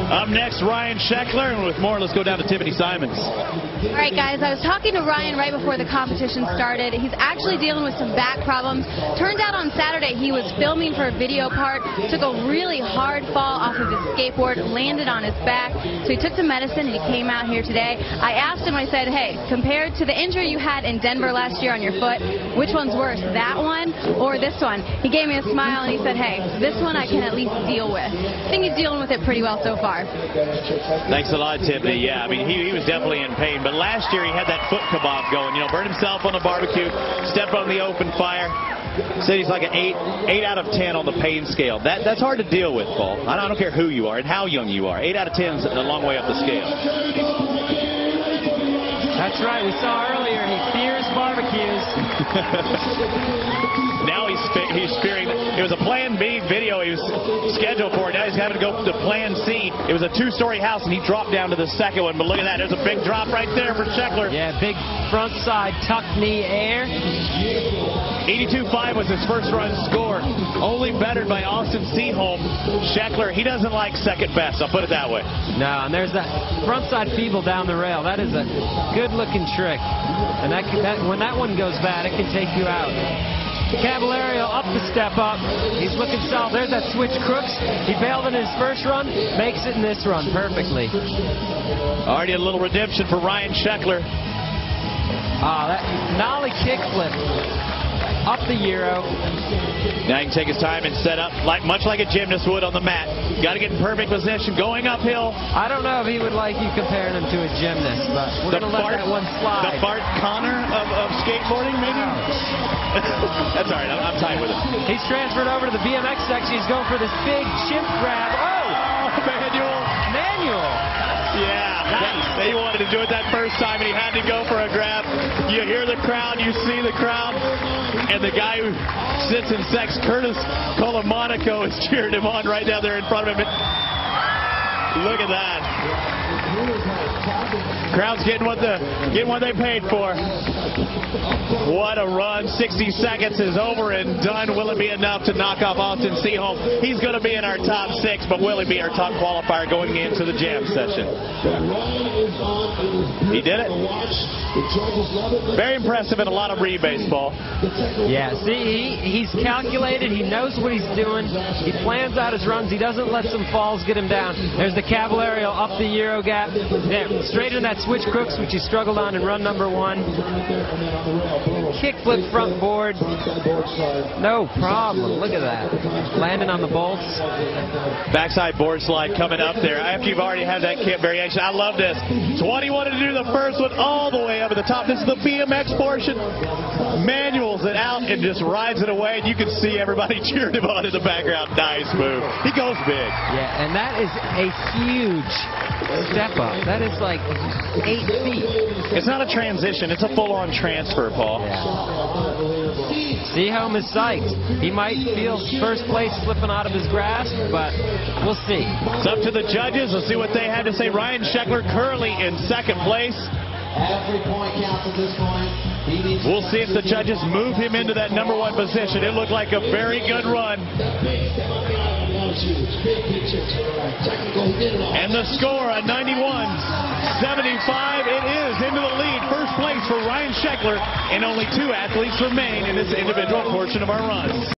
Up next, Ryan Sheckler, and with more, let's go down to Tiffany Simons. All right, guys, I was talking to Ryan right before the competition started. He's actually dealing with some back problems. Turned out on Saturday he was filming for a video part, took a really hard fall off of his skateboard, landed on his back, so he took some medicine and he came out here today. I asked him, I said, hey, compared to the injury you had in Denver last year on your foot, which one's worse, that one or this one? He gave me a smile and he said, hey, this one I can at least deal with. I think he's dealing with it pretty well so far. Thanks a lot, Tiffany. Yeah, I mean, he was definitely in pain, but last year he had that foot kebab going, burned himself on the barbecue, stepped on the open fire. Said he's like an 8 out of 10 on the pain scale. That's hard to deal with, Paul. I don't care who you are and how young you are. 8 out of 10 is a long way up the scale. That's right. We saw earlier he fears barbecues. Now he's fearing. It was a Plan B video he was scheduled for. Now he's having to go to Plan C. It was a 2-story house, and he dropped down to the second one. But look at that. There's a big drop right there for Sheckler. Yeah, big front side tuck knee air. 82.5 was his first run score. Only bettered by Austin Seaholm. Sheckler, he doesn't like second best. I'll put it that way. No, and there's that front side feeble down the rail. That is a good-looking trick. And when that one goes bad, it can take you out. Caballero up to step up. He's looking solid. There's that switch crooks. He bailed in his first run, makes it in this run perfectly. Already a little redemption for Ryan Sheckler. That nollie kickflip up the Euro. Now he can take his time and set up much like a gymnast would on the mat. Got to get in perfect position, going uphill. I don't know if he would like you comparing him to a gymnast, but we're going to let that one slide. The Bart Connor of skateboarding, maybe? That's all right. I'm tight with it. He's transferred over to the BMX section. He's going for this big chimp grab. Oh! Manual. Yeah. Nice. He wanted to do it that first time, and he had to go for a grab. You hear the crowd. You see the crowd. And the guy who sits in sex, Curtis Colamonaco, is cheering him on right down there in front of him. Look at that. Crowd's getting what they paid for. What a run. 60 seconds is over and done. Will it be enough to knock off Austin Seaholm? He's going to be in our top 6, but will he be our top qualifier going into the jam session? He did it. Very impressive and a lot of rebates, Paul. Yeah, see, he's calculated. He knows what he's doing. He plans out his runs. He doesn't let some falls get him down. There's the Caballero up the Euro gap. There, straight in that switch crooks, which he struggled on in run number 1. Kickflip front board. No problem. Look at that. Landing on the bolts. Backside board slide coming up there. After you've already had that kit variation. I love this. It's what he wanted to do the first one all the way up at the top. This is the BMX portion. Manuals it out and just rides it away. And you can see everybody cheering him on in the background. Nice move. He goes big. Yeah, and that is a huge step up. That is like 8 feet. It's not a transition. It's a full-on transfer, Paul. Yeah. Seaholm is psyched. He might feel first place slipping out of his grasp, but we'll see. It's up to the judges. Let's see what they had to say. Ryan Sheckler currently in second place. Every point counts at this point. We'll see if the judges move him into that number 1 position. It looked like a very good run. And the score, a 91-75. It is into the lead. First place for Ryan Sheckler, and only 2 athletes remain in this individual portion of our run.